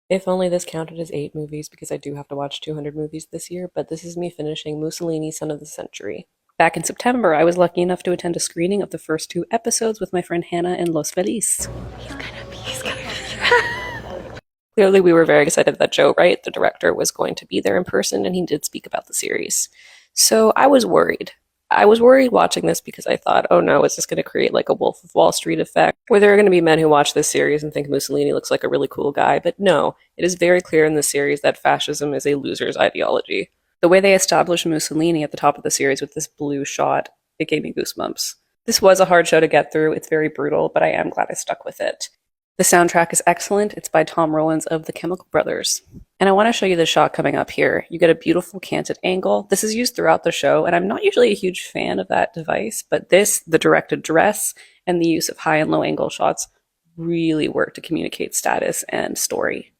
If only this counted as 8 movies, because I do have to watch 200 movies this year, but this is me finishing Mussolini, Son of the Century. Back in September, I was lucky enough to attend a screening of the first 2 episodes with my friend Hannah in Los Feliz. Clearly, we were very excited that Joe Wright, the director, was going to be there in person, and he did speak about the series. So I was worried. I was worried watching this because I thought, oh no, is this going to create like a Wolf of Wall Street effect? Where there are going to be men who watch this series and think Mussolini looks like a really cool guy. But no, it is very clear in the series that fascism is a loser's ideology. The way they establish Mussolini at the top of the series with this blue shot, it gave me goosebumps. This was a hard show to get through. It's very brutal, but I am glad I stuck with it. The soundtrack is excellent. It's by Tom Rowlands of the Chemical Brothers. And I want to show you the shot coming up here. You get a beautiful canted angle. This is used throughout the show, and I'm not usually a huge fan of that device, but this, the directed dress, and the use of high and low angle shots really work to communicate status and story.